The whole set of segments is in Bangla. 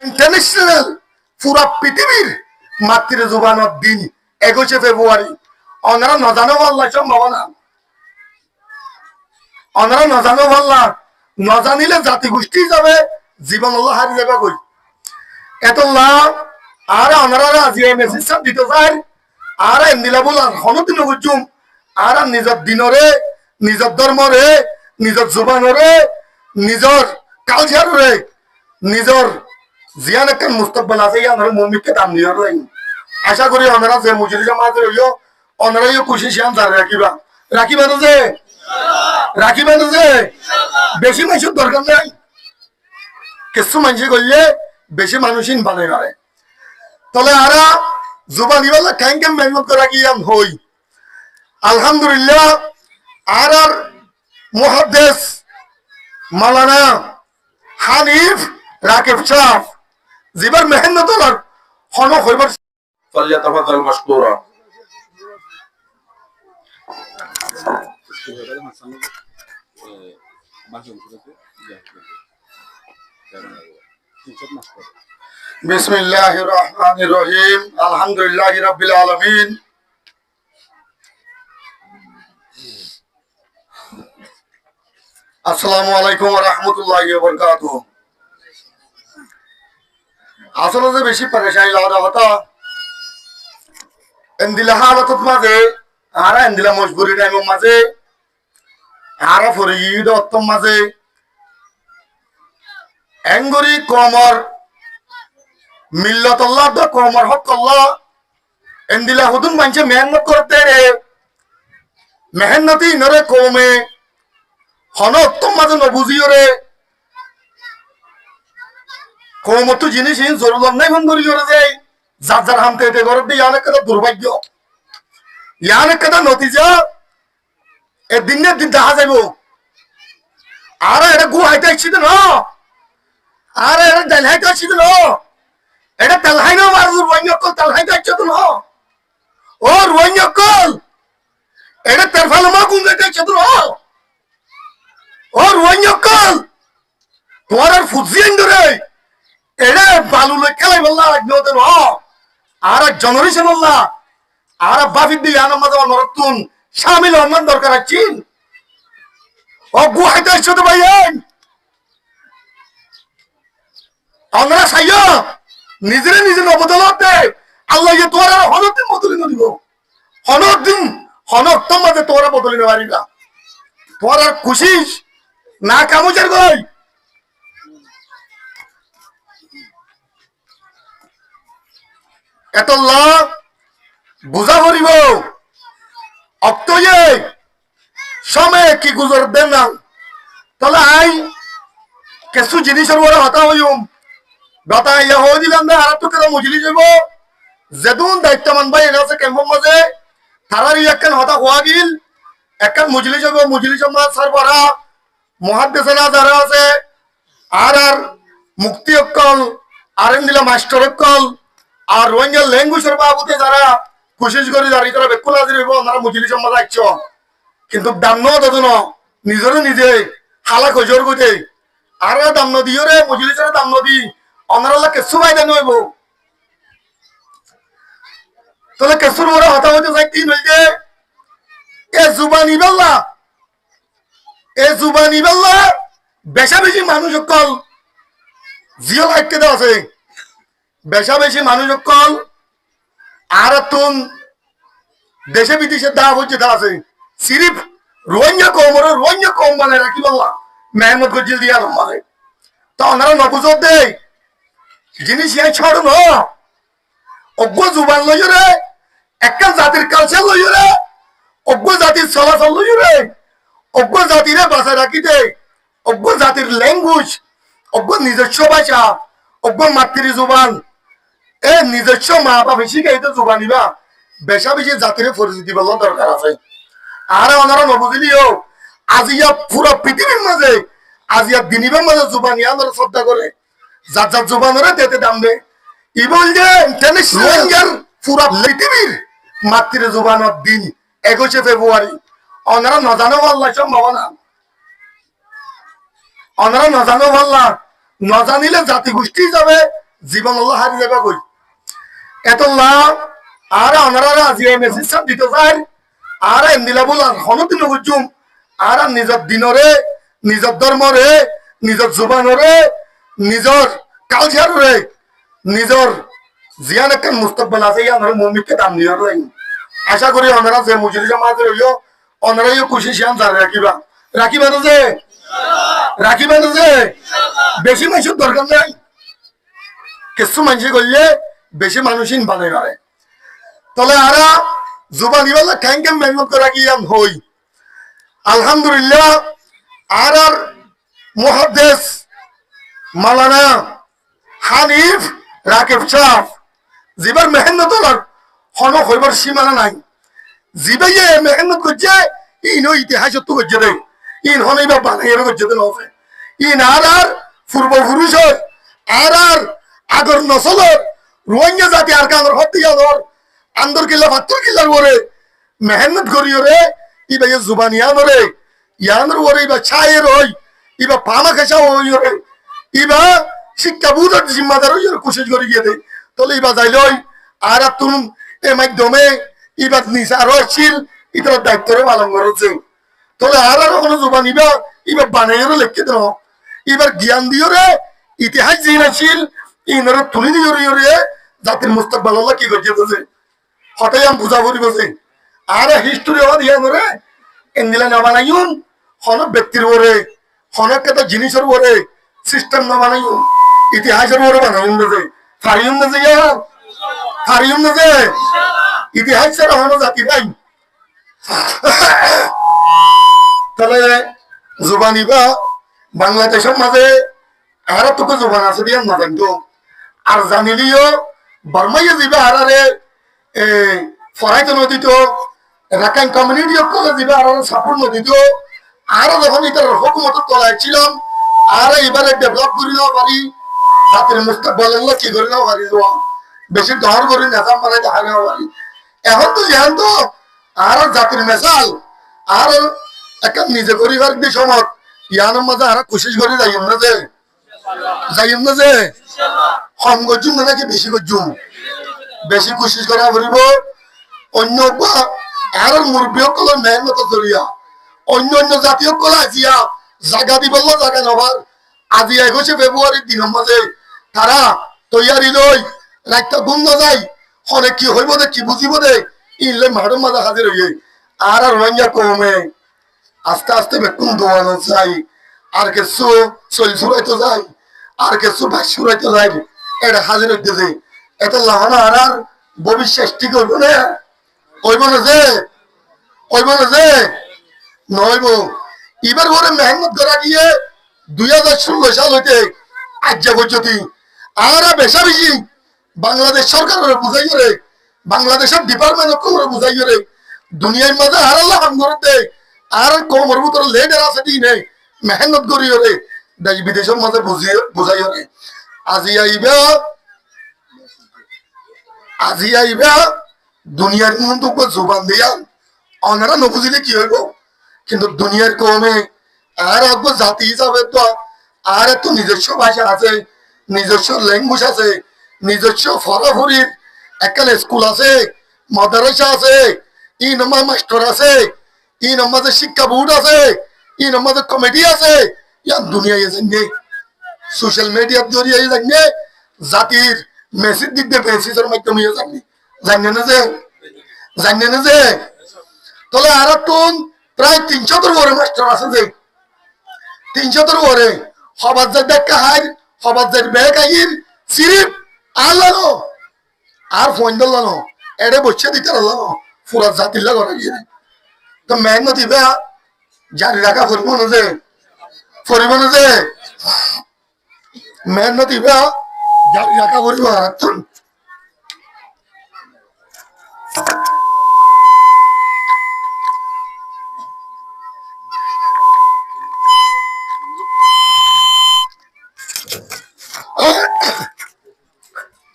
ইন্টারন্যাশনাল পুরা পৃথিবীর মাতৃ জুবানের দিন 21শে ফেব্রুয়ারি ওনারা নজানো বললা সম্ভাবনা ওনারা নজানো বললা নজানিলে জাতিগোষ্ঠী যাবে জীবন আল্লাহ হারিয়ে যাবে কই এতল্লাহ আর ওনারা আজিয়ে মেসেজ দিতে চায় আর এন্দিলা বল হনদিন বুঝুম আর নিজের দিনরে নিজের ধর্মরে নিজের জুবানরে নিজের কালচারে নিজের জিয়ান একটা মুস্তকবেল আছে আমরা মমিকে দাম নিয়ে রাখি আশা করি ওনারা যে মুজরি সমাজ রইল ওনারাই খুশি শিয়ান জারি রাখিবা না যে বেশি মানুষের দরকার নাই কিছু মানুষ করলে বেশি মানুষই বানাই পারে তাহলে আরা জুবানি বলে খ্যাং খ্যাং মেহনত করা কি হই আলহামদুলিল্লাহ আর মুহাদ্দিস মাওলানা হানিফ রাকিব সাহেব জিবার মেহনত আর হন হইবার فليتفضل مشكورا বিসমিল্লাহির রহমানির রহিম আলহামদুলিল্লাহি রাব্বিল আলামিন আসসালামু আলাইকুম ওয়া রাহমাতুল্লাহি ওয়া বারাকাতুহু আসলে যে বেশি পরেশানি লাগা হতা এন্দিলা হালাতত মাঝে আরা এন্দিলা মজবুরি টাইমের মাঝে আরা ফরিদ অত্তম মাঝে এঙ্গরি কমর মিল্লাতুল্লাহ দ কমর হক আল্লাহ এন্দিলা হুদুন মানছে মেহনত করতে রে মেহনতি নরে কমে হন অত্তম মাঝে নবুজিও রে কমতো জিনিস জরুরত নাই ফোন করি করে যায় যার যার হামতে এতে ঘর দিয়ে অনেক কথা দুর্ভাগ্য অনেক কথা নতিজা এ দিনের দিন দেখা যাইব আর এটা গু হাইতে আসছি না আর এটা ডাল হাইতে আসছি না এটা তেল হাই না আর রোহিঙ্গল তেল হাইতে আসছে তো না ও রোহিঙ্গল এটা তেল ফেলে মা গুম হাইতে আসছে তো না ও রোহিঙ্গল তোমার আর ফুজি ধরে এটা বালু খেলাই বললা একদম আর এক জেনারেশন বললা আর বাফির দিয়ে আনার মাঝে নরতুন শামিল হওয়ার দরকার আছে ও গুহাইতে আসছো তো ভাই আমরা সাইয়া নিজেরে নিজে নবদলত দে আল্লাহ যে তোরা হনদিন বদলি দিব হনক্তম মাঝে তোরা বদলি না পারিবা তোর আর খুশিস না কামুচার গই এত বুঝা করিব অক্তয়ে সময় কি গুজর দেন না তাহলে আই কিছু জিনিসের বড় হতা হইম বতা ইয়া হই দিলাম না আর তো কেন মুজলি যাব যেদুন দায়িত্বমান ভাই এনে আছে ক্যাম্পের মাঝে তারার একখান হতা হওয়া গিল একখান মুজলি যাব মুজলি সমাজ সারবরা মহাদ্দেশনা যারা আছে আর মুক্তি অক্কল আর দিলা মাস্টার অক্কল আর রোহিঙ্গা ল্যাঙ্গুয়েজের বাবুতে যারা কোশিশ করে যারা তারা বেকুল হাজির হইব ওনারা মুজলি সমাজ আসছ কিন্তু দাম ন দাদু ন নিজরে নিজে হালা খোঁজর গইতে আর দাম নদিও রে মুজলি সরে দাম নদী ওনারা কেসু বাইদা নইব তাহলে কেসুর বড় হতা হইতে চাই তিন হইতে এ জুবানি বেল্লা বেশা বেশি মানুষ সকল জিও লাইটকে দেওয়া আছে বেশা বেশি মানুষ সকল আর তুন দেশে বিদেশে দাম হচ্ছে তা আছে সিরিফ রোহিঙ্গা কম মানে রাখি বললা মেহমত গজিল দিয়া মানে তা ওনারা নবুজত দেয় জিনিস ইয়া ছাড়ো ন অজ্ঞ জুবান লইও রে একটা জাতির কালচার লইও রে অজ্ঞ জাতির চলাচল লইও রে অজ্ঞ জাতিরে বাঁচা রাখিতে অজ্ঞ জাতির ল্যাঙ্গুয়েজ অজ্ঞ নিজস্ব ভাষা অজ্ঞ মাতৃ জুবান এ নিজস্ব মা বাপ শিখে এই তো জুবানিবা বেশা বেশি জাতির পরিচিতি বলার দরকার আছে আর ওনারা নবুঝিলিও আজিয়া পুরো পৃথিবীর মাঝে আজিয়া দিনিবের মাঝে জুবানি আমরা শ্রদ্ধা করে যার যার জুবানরে তেতে দাম দে ই বল যে ইন্টারন্যাশনাল পুরো পৃথিবীর মাতৃ জুবানের দিন 21শে ফেব্রুয়ারি ওনারা নজানো বললা সম্ভাবনা ওনারা নজানো বললা নজানিলে জাতিগোষ্ঠী যাবে জীবন আল্লাহ হারি যাবা কই এত লাভ আর ওনারা আজি মেসেজ সাপ দিতে চাই আর এমনিলা বল আর হনদিন বুঝুম আর নিজের দিনরে নিজের ধর্মরে নিজের জুবানরে নিজের কালচারে নিজের জিয়ান একটা মুস্তকবেল আছে আমরা মমিকে দাম দিয়ে আশা করি ওনারা যে মুজুরি সমাজে হইল ওনারাই খুশি শিয়ান জারি রাখিবা রাখিবা না যে রাখিবা না যে বেশি মানুষের দরকার নাই কিছু মানুষ করলে বেশি মানুষই বানাই পারে তাহলে আরা জুবানি বেলা খ্যাং খ্যাং মেহনত করা কি হই আলহামদুলিল্লাহ আর মুহাদ্দিস মাওলানা হানিফ রাকিব সাহ জিবার মেহনত হন হইবার সীমানা নাই জিবাইয়ে মেহনত করছে ইনো ইতিহাস তো করছে রে ইন হন এবার বানাই করছে তো নছে ইন আর পূর্বপুরুষ আর আগর নসলর রোহিঙ্গা জাতি আর কাঙ্গর হত্যি আদর আন্দর কিল্লা ভাত্তর কিল্লার ওরে মেহনত করি ওরে ইবা জুবান ইয়ানরে ইয়ানর ওরে ইবা ছায়ের হই ইবা পামা খেসা হই ওরে ইবা শিক্ষা বুধর জিম্মাদার হই ওরে কোশিশ করি গিয়ে দে তাহলে ইবা যাইলই আর তুম এ মাধ্যমে ইবা নিসার হইছিল ইতার দায়িত্বরে পালন করছে তাহলে আর কোনো জুবান ইবা ইবা বানাইরে লিখে দেন ইবার জ্ঞান দিও রে ইতিহাস জিনাছিল ইনরে তুলি দিও রে জাতির মুস্তাকবাল আল্লাহ কি করছে হঠাৎ আমি বুঝা করি বসে আর হিস্টোরি হওয়া দিয়া করে এনদিলা না বানাইন হন ব্যক্তির ওরে হন একটা জিনিসের ওরে সিস্টেম না বানাইন ইতিহাসের ওরে বানাইন বসে ফারিউম না যে ফারিউম না যে ইতিহাস ছাড়া হন জাতি নাই তাহলে জুবানি বা বাংলাদেশের মাঝে আর তোকে জুবান আছে দিয়ে না জানতো আর জানিলিও বর্মাইয়া যাবে আরে ফরাইতে নদীত রাখাইন কমিউনিটি কলেজ দিবে আর সাপোর্ট নদীত আরো যখন এটার হুকুমতের তলায় ছিলাম আর এবারে ডেভেলপ করে দেওয়া পারি জাতির মুস্তাকবাল কি করে দেওয়া পারি বেশি ডর করে নেতা মানে দেখা নেওয়া পারি এখন তো যেহেন তো আর জাতির মেশাল আর একটা নিজে করিবার যে সময় ইয়ানোর মাঝে আর কোশিশ করে যাইম না যে কম করছুম না নাকি বেশি করছুম বেশি কোশিশ করা করিব অন্য আর মুরব্বী সকলের মেহনত জড়িয়া অন্য অন্য জাতীয় সকল আজিয়া জাগা দিবল জাগা নবার আজি 21 ফেব্রুয়ারির দিনের মাঝে তারা তৈয়ারি লই রাখতে গুম না যায় হনে কি হইব দে কি বুঝিব দে ইনলে মাঠের মাঝে হাজির হইয়ে আর রোহিঙ্গা কমে আস্তে আস্তে বেকুন দোয়ানো চাই আর কিছু চল সুরাইতে যায় আর কিছু ভাই সুরাইতে যায় এটা হাজির হইতেছে এত লাহানা আর ভবিষ্যৎ ঠিক হইব না কইব না যে নইব এবার ওরে মেহনত করা গিয়ে 2016 সাল হইতে আজ পর্যন্ত আর বেশা বেশি বাংলাদেশ সরকার বুঝাই করে বাংলাদেশের ডিপার্টমেন্ট করে বুঝাই করে দুনিয়ার মাঝে আর আল্লাহ হাম করতে আর কোমর ভিতরে লেডার আছে দি নেই মেহনত করি করে দেশ বিদেশের মাঝে বুঝাই করে আজি আইবা দুনিয়ার মতো জোবান দিয়া অনারা নবুঝিলে কি হইব কিন্তু দুনিয়ার কমে আর জাতি হিসাবে তো আর তো নিজস্ব ভাষা আছে নিজস্ব ল্যাঙ্গুয়েজ আছে নিজস্ব ফরাফরির একটা স্কুল আছে মাদ্রাসা আছে ই নম্বর মাস্টার আছে ই নম্বর শিক্ষা বোর্ড আছে ই নম্বর কমিটি আছে ইয়ার দুনিয়ায় জানিয়ে সোশ্যাল মিডিয়ার জরিয়ে জানিয়ে জাতির মেসেজ দিক দিয়ে মেসেজের মাধ্যমে জানিয়ে না যে তাহলে আর তুন প্রায় 300 ওরে মাস্টার আছে যে 300 ওরে সবার যাই দেখা হার সবার যাই ব্যাগ আইর সিরিপ আর লানো আর ফোন লানো এড়ে বসে দিতে লানো পুরা জাতির লাগা গিয়ে তো মেহনত দিবে জারি রাখা করব না যে মেহনত দিবে জারি রাখা করব আর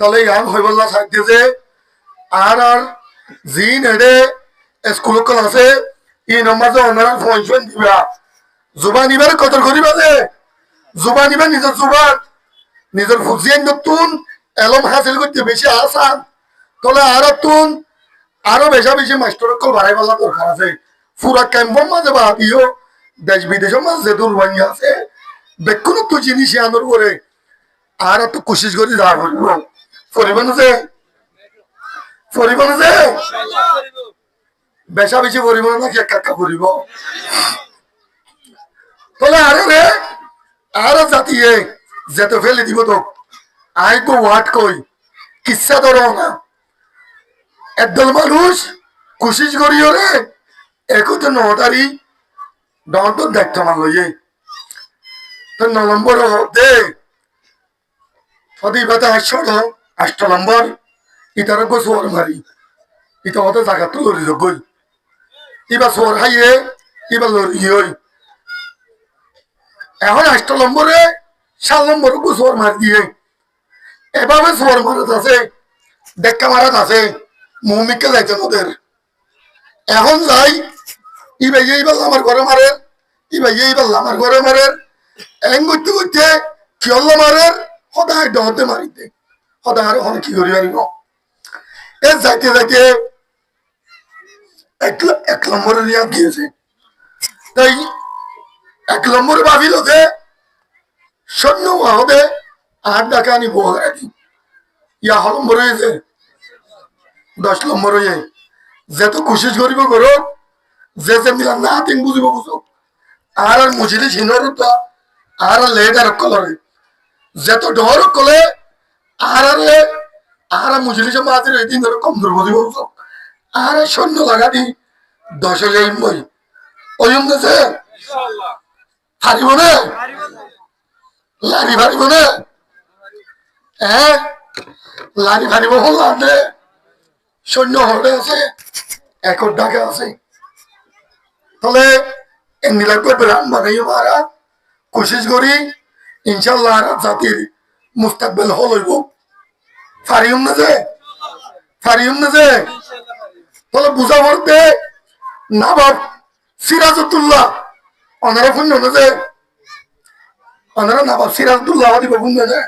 তাহলে ইয়ান হইবল্লা থাকতে যে আর জিন এডে স্কুল আছে ই নম্বর যে ওনারা ফোন দিবা জুবান ইবার কদর করিবা যে জুবান ইবার নিজের জুবান নিজের ফুজিয়ান নতুন এলম হাসিল করতে বেশি আসান তাহলে আরো বেশি মাস্টার কল বাড়াই বলা দরকার আছে পুরা ক্যাম্পের মাঝে বা দিও দেশ বিদেশের মাঝে যে দুর্ভাগ্য আছে বেক্ষণ তো জিনিস আনোর করে আর একটু কোশিশ করি যা করবো পরিমাণ আছে বেশি পরিমাণ নাকি একা করিব তাহলে আরো জাতি যেতে ফেলে দিব তো আই গো ওয়াট কই কিচ্ছা ধরো না একদল মানুষ কোশিশ করিও রে একতে 9 তারিখ দন্ত দেখতে মান লইয়ে তো 9 নম্বর দে সদি বাতা 8 নম্বর ইতার গো সোর মারি ইতা হতে জায়গা তো লরি গই ইবা সোর হাইয়ে ইবা লরি হই এখন 8 নম্বরে 7 নম্বর গো সোর মার দিয়ে এভাবে সোর মারত আছে দেখা মারাত আছে মুমিকে যাইতে ওদের এখন যাই এইবার আমার ঘরে মারে এইবার আমার ঘরে মারে এন করতে করতে কিয়ল মারে সদায় ডহতে মারিতে সদায় আর কি করি পারিব এ যাইতে যাইতে 1 নম্বরে রিয়াদ গিয়েছে তাই 1 নম্বরে ভাবিল যে সৈন্য হতে 8 টাকা আনি বোহারি ইয়া নম্বর হয়েছে 10 নম্বর হয়ে যেত কোশিশ করিব করো যে মিলা না তিন বুঝিব বুঝো আর মুজিলি সিনর আর লেডার কলরে যেত ডর কলে আর মুজিলি সমাজের এই দিন ধরে কম দূর বুঝিব বুঝো আর সৈন্য লাগানি 10 যাই মই ওইম দেশে হারিব না লারি ফারিব না হ্যাঁ লারি ফারিব হল আনে সৈন্য হলে আছে 1 টাকা আছে তাহলে এমনি লাগবে ব্রাহ্মণ বানাই মারা কোশিশ করি ইনশাল্লাহ আর জাতির মুস্তাকবেল হলইব ফারিউম না যে তাহলে বুঝা পড়তে নবাব সিরাজউদ্দৌলা ওনারা ফুন্য না যে ওনারা নবাব সিরাজউদ্দৌলা দিব ফুন্য যে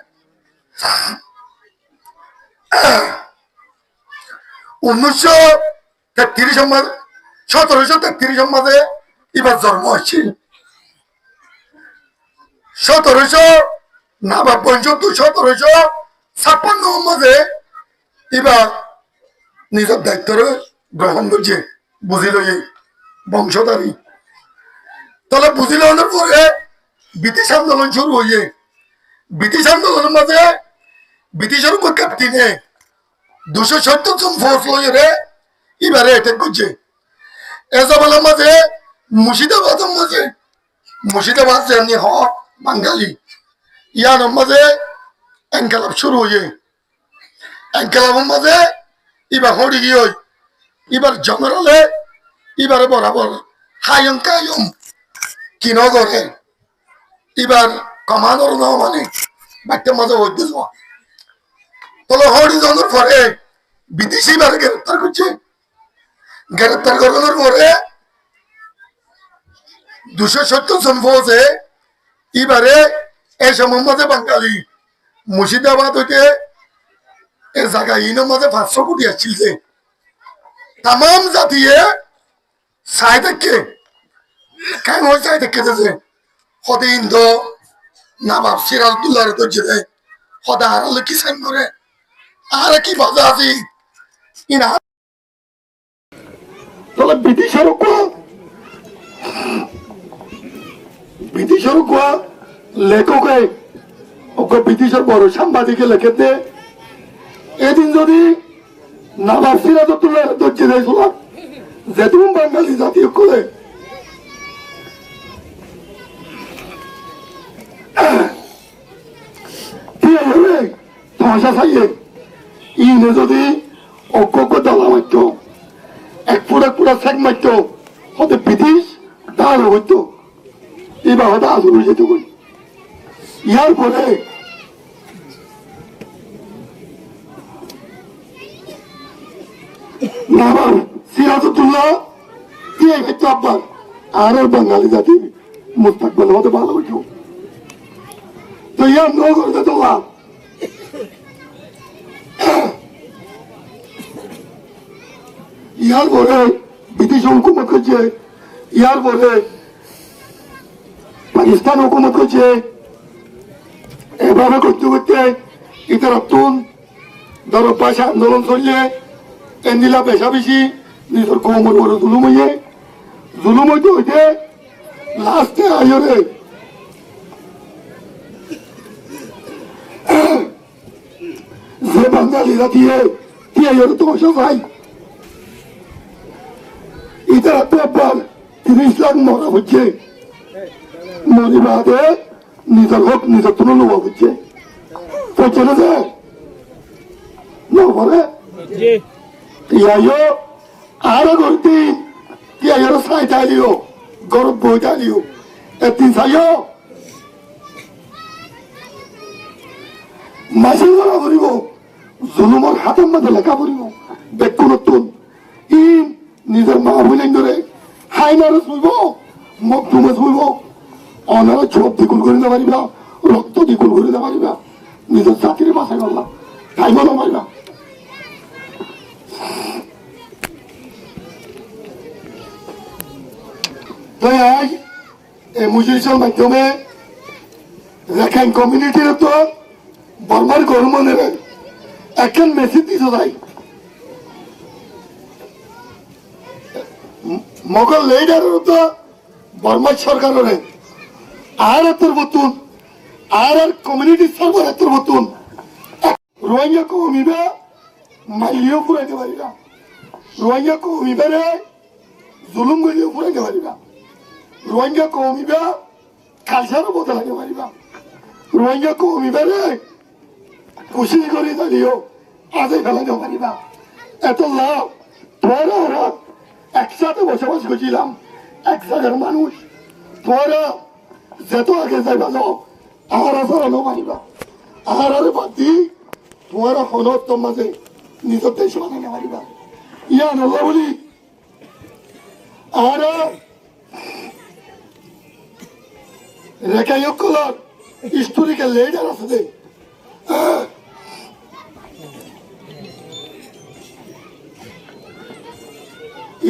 1733 মাঝে এবার জন্ম হয়েছিল 1700 নবাব পর্যন্ত 1756 মাঝে এবার নিজের দায়িত্ব গ্রহণ করছে বুঝিল বংশধারী তাহলে বুঝিল পরে ব্রিটিশ আন্দোলন শুরু হয়ে ব্রিটিশ আন্দোলনের মাঝে ব্রিটিশের উপর ক্যাপ্টেনে 270 জন ফোর্স লইয়ে রে এবারে অ্যাটাক করছে এসবের মাঝে মুর্শিদাবাদ জানি হ বাঙালি ইয়ার মাঝে এনকালাব শুরু হয়ে এনকালাবের মাঝে এবার হরি গিয়ে এবার জনরলে এবারে বরাবর হায়ম কায়ম কিন করে এবার কমানোর ন মানে বাচ্চার মাঝে হইতে যাওয়া তাহলে হরি জনের পরে বিদেশি এবারে গ্রেপ্তার করছে গ্রেপ্তার করানোর পরে 270 জন ফৌজে এবারে এই সময় মাঝে বাঙালি মুর্শিদাবাদ হইতে এর জায়গায় ইনের মাঝে 500 কোটি আসছিল যে তাম জাতিয়ে চাই দেখে কেন চাই দেখে যে সদে ইন্দ নবাব সিরাজউদ্দৌলার ধৈর্য দেয় সদা হারালে কি সাইন করে আর কি বাজা আছি ইনা তাহলে ব্রিটিশের কোয়া লেখকে ওকে ব্রিটিশের বড় সাংবাদিকে লেখে দে এদিন যদি নবাব সিরাজউদ্দৌলার ধৈর্য দিয়েছিল যে তুমি বাঙালি জাতীয় করে ধসা চাইয়ে ইনে যদি অজ্ঞ দালা মারত এক পুরা চেক মারত হতে ব্রিটিশ তার হইত এবার হয়তো আজর হয়ে যেত ইয়ার পরে নবাব সিরাজউদ্দৌলা দিয়ে গেছে আব্বার আরো বাঙালি জাতির মুস্তাকবেল হতে ভালো হইত তো ইয়ার ন করতে তো লাভ ইয়ার পরে ব্রিটিশ হুকুমত করছে, ইয়ার পরে পাকিস্তান হুকুমত করছে। এভাবে করতে করতে ইতার তুন ধরো পয়সা আন্দোলন চললে এন্দিলা পেশা বেশি নিজের কমর বড় জুলুম হইতে হইতে লাস্টে আয়রে যে বাঙালিরা দিয়ে তোমার সবাই ইতার তো একবার 30 লাখ মরা হচ্ছে, মরিবাদে নিজের হোক নিজের তুলে নেওয়া হচ্ছে। চলে যায় না বলে তিয়াইও আর করতে তিয়াইয়ের সাই চাইলিও গরব বই চাইলিও একদিন চাইও মাসির গলা ভরিব জুলুমর হাতের মধ্যে লেখা ভরিব বেকু নতুন ই নিজের মা বলেন ধরে হাই মারে শুইব মুখ তুমে শুইব অনারা চোখ দ্বিগুণ করে দিতে পারিবা, রক্ত দ্বিগুণ করে দিতে পারিবা, নিজের জাতির বাসায় করলাম তাই বলো পারিবা। তাই আজ এই মুজিবর মাধ্যমে রাখাইন কমিউনিটির তো বর্মার গরমনের একখান মেসেজ দিতে চাই। মোগল লিডারের তো বর্মার সরকারের আর তোর বতুন আর কমিউনিটি সার্ভার তোর বতুন রোহিঙ্গা কমিবে মাইলিও ফুরাইতে পারিবা, রোহিঙ্গা কমিবে রে জুলুম গলিও ফুরাইতে পারিবা, রোহিঙ্গা কমিবে কালচারও বদলাইতে পারিবা, রোহিঙ্গা কমিবে রে খুশি করে দাঁড়িয়েও আজই ফেলাইতে পারিবা। এত লাভ তোরা একসাথে বসবাস করছিলাম, এক জায়গার মানুষ তোরা যেত আগে যাইবা যাও আর চালানো পারিবা, আর বাদ দি তোমার হনত্তম মাঝে নিজের দেশ বানাইতে পারিবা। ইয়া নল্লা বলি আর রেখাইকলার হিস্টোরিক্যাল লিডার আছে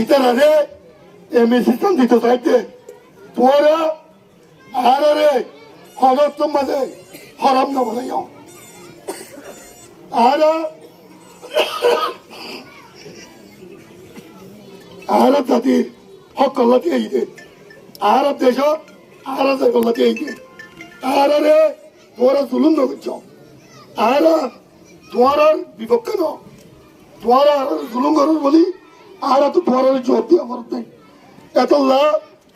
ইতার আগে এমএসিস্তান দিতে চাইতে তোরা আর হনত্তম মাঝে হরাম না বলে আর আর জাতির হক কল্লাতে আইতে আর দেশ আর কল্লাতে আইতে আর তোরা জুলুম ন করছ আর তোমার বিপক্ষ ন তোমার জুলুম কর বলি আর তো তোমার জবাব দিয়ে আমার এত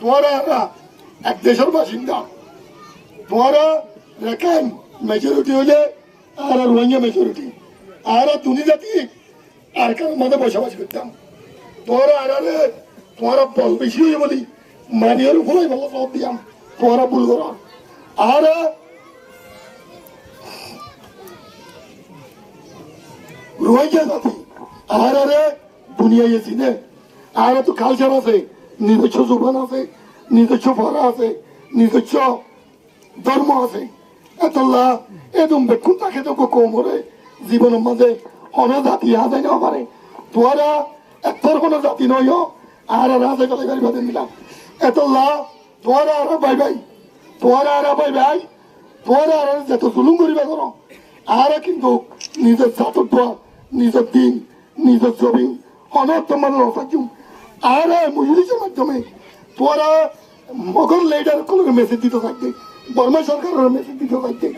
তোমার এক দেশের বাসিন্দা তোমারা রেখেন মেজরিটি হলে আর রোহিঙ্গা মেজরিটি আর দুনি জাতি আর কারোর মধ্যে বসবাস করতাম তোরা আর তোমারা বল বেশি হয়ে বলি মানিয়ার উপরে ভালো সব দিয়াম তোরা ভুল কর আর রোহিঙ্গা জাতি আর দুনিয়া চিনে আর তো কালচার আছে, নিজস্ব জোবান আছে, নিজস্ব ভাড়া আছে, নিজস্ব ধর্ম আছে। এতলা এদম বেকুন তাকে তো কোমরে জীবনের মাঝে অন জাতি হাজাই নেওয়া পারে তোরা এতর কোনো জাতি নয় আর হাজাই গলে গাড়ি বাদে দিলাম এতলা তোরা আর বাই বাই তোরা আর বাই বাই তোরা আর যত জুলুম করিবা করো আর কিন্তু নিজের জাতর দোয়া নিজের দিন নিজের ছবি অনর্থ মানে অসাজুম আর মুজলিসের মাধ্যমে তোরা মগল লিডার কোনো মেসেজ দিতে থাকবে, বর্মা সরকারের মেসেজ দিতে থাকবে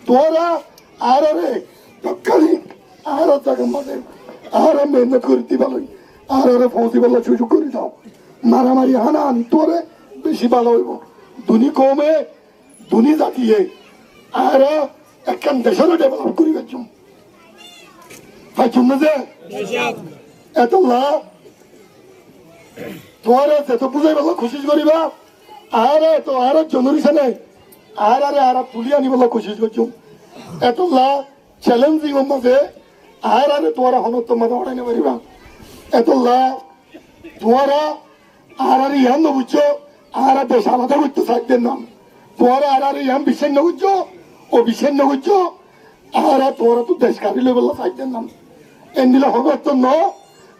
তোরা আর তৎকালীন আর জায়গার মাঝে আর মেহনত করে দিবালই আর ফৌজি বলা সুযোগ করে দাও মারামারি হানান তোরে বেশি ভালো হইব দুনি কমে দুনি জাতিয়ে আর একখান দেশেরও ডেভেলপ করি গেছুম পাইছুম না যে এত লাভ তোমার যেত বুঝাই বলা কোশিশ করিবা আর তো আর জনরিশনে আর তুলি আনিবলা কোশিশ করছুম এত লাভ চ্যালেঞ্জিং মাঝে আর তোমার হনত্তম মাঝে হটাইতে পারিবা এত লাভ তোমার আর ইয়ান নবুঝছো আর দেশ আলাদা করতে থাকতেন নাম তোমার আর ইয়ান বিচ্ছিন্ন করছো ও বিচ্ছিন্ন করছো আর তোমার তো দেশ কাটি লেবেলা থাকতেন নাম এন দিলে হনত্তম ন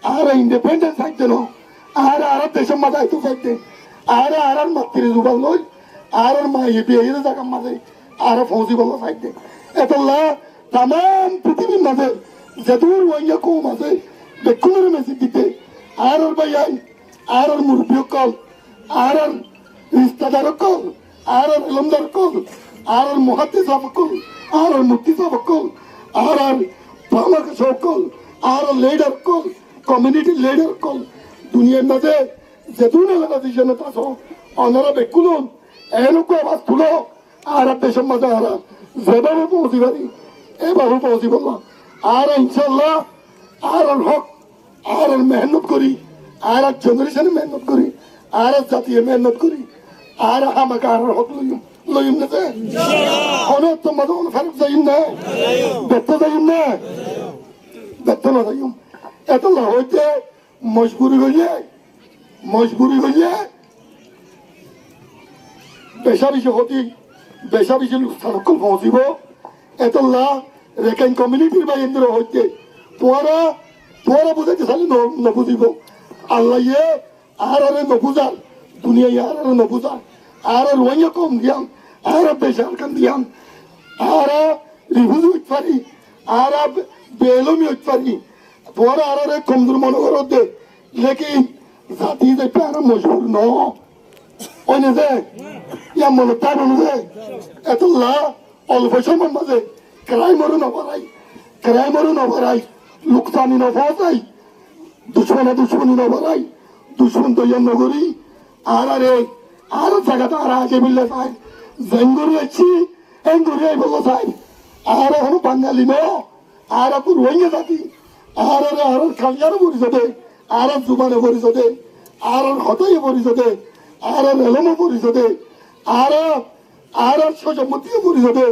আর ইন্ডিপেন্ডেন্স থাকতে না আর দেশের মাঝে আইতো থাকতে আর মাতৃ জুবাল লই আর মা বিয়ে জায়গার মাঝে আর ফৌজি বলা থাকতে এতলা তাম পৃথিবীর মাঝে যেদূর ওইয়া কম আছে বেকুনের মেসি দিতে আর ভাই আর মুরব্বী কল আর রিস্তাদার কল আর এলমদার কল আর মুহাদ্দিস কল আর মুফতি কল আর ফার্মার সকল আর লিডার কল কমিউনিটি লিডার কল দুনিয়ার মাঝে যেদূর এলাকা দিশনে তাসো অনারা বেকুলন এরকম আওয়াজ তুলো আর দেশের মাঝে আর যেভাবে পৌঁছি পারি এভাবে পৌঁছি বললাম আর ইনশাল্লাহ আর হক আর মেহনত করি আর জেনারেশনে মেহনত করি আর জাতীয় মেহনত করি আর আমাকে আর হক লইম না যে অনেক তোমাদের ফেরত যাইম না ব্যর্থ যাইম না ব্যর্থ না যাইম এত হইতে মজবুরি হইলে পেশা বেশি লোকসানকল পৌঁছিব এতলা রেখাইন কমিউনিটির বা ইন্দ্র হইতে তোরা বুঝাইতে চালি নবুঝিব আল্লাহ আর নবুঝার দুনিয়ায় আর নবুঝার আর রোয়া কম দিয়াম আর বেশার কান দিয়াম আর রিভুজ হইতে পারি আর বেলমি হইতে পারি তোরা আর কমজোর মনে করো দে লেকিন জাতি যে প্যারা মজবুর ন ওই না যে ইয়া মনে তার অনুযায়ী এতলা অল্প সময়ের মাঝে ক্রাইমরও নবারাই লোকসানি নফাই দুশ্মনী নবারাই দুশ্মন তৈয়ার নগরী আর জায়গাটা আর আগে মিললে চাই জেঙ্গরি আছি এঙ্গরি আই বললো চাই আর এখন বাঙালি ন আর তো রোহিঙ্গা জাতি আর খালিয়ারও পরিষদে আর জুবানে পরিষদে আর হতাই পরিষদে আর এলমো পরিষদে আর সজমতীয় পরিষদে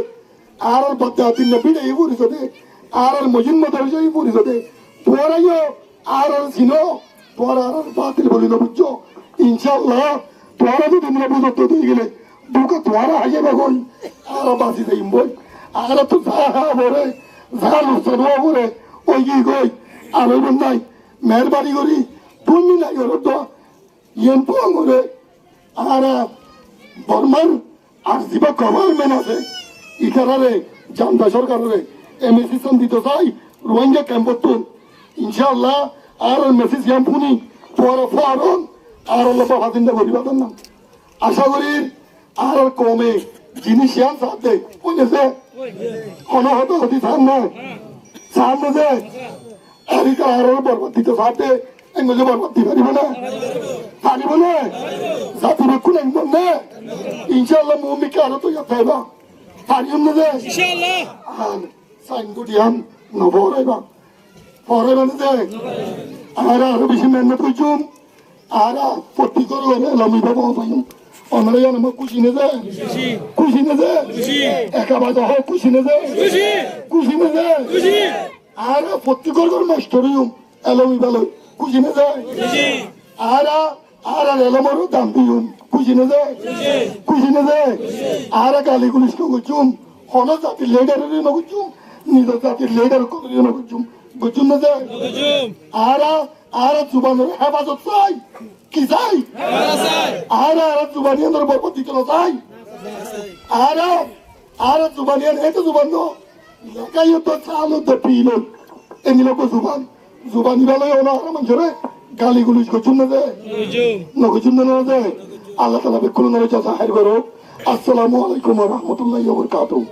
আর বাদ্যাতির নবীনে এই পরিষদে আর মজিন্মত এই পরিষদে তোরাইও আর চিনো তোরা আর বাতিল বলি না বুঝছো ইনশাল্লাহ তোরা যদি তোমরা বুঝতে দিয়ে গেলে বুকে তোরা হাইয়ে বেগই আর বাঁচি যাইম বই আর তো যা বলে যা লুসানো বলে ওই কি কই আর ওই নাই মেহরবানি করি তুমি নাই করত ইয়েন পোয়াঙ্গরে আর বর্মান আর যিবা গভর্নমেন্ট আছে ইতারারে জানবা সরকারে এমএসিশন দিতে চাই রোহিঙ্গা ক্যাম্পত ইনশাআল্লাহ আর মেসেজ ক্যাম্পুনি পর ফরন আর লবা ফাদিন্দা করিবা না আশা করি আর কমে জিনিস ইয়ান সাথে বুঝেছে কোন হতো হতি সামনে যে আরিকা আর বরবাদ দিতে সাথে এগুলো বরবাদ দিতে পারিব না জাতি বেকুন একদম না ইনশাআল্লাহ মুমিকে আরো তো যাইবা পারিম না যে ইনশাআল্লাহ সাইন গুডিয়াম নবরাইবা পরে মানে যে আর আরো বেশি মেহনত করছুম আর প্রতি করে লামি বাবা পাইম আমরা জানো আমার খুশি না যে একা বাজা হোক খুশি না যে আর প্রতি করে মাস্টার এলামি ভালো খুশি না যে আর এলামারও দাম দিম খুশি না যে আর গালি গুলিস নগরছুম হন জাতির লিডারের নগরছুম নিজের জাতির লিডার নগরছুম বুঝছুম না যে আর জুবানের হেফাজত চাই কি চাই আর জুবানিয়ান বরবাদ দিতে না চাই আর জুবানিয়ান এটা জুবান লেখাই তো চাল তো পিল এগুলো জুবানি বেলায় ওনা মানুষের গালি গুলিস করছুন না যে নগরছুম না যে আল্লাহ তালা বেকুল নারে চাষা হার করো আসসালামু আলাইকুম রহমতুল্লাহ বরকাতুহ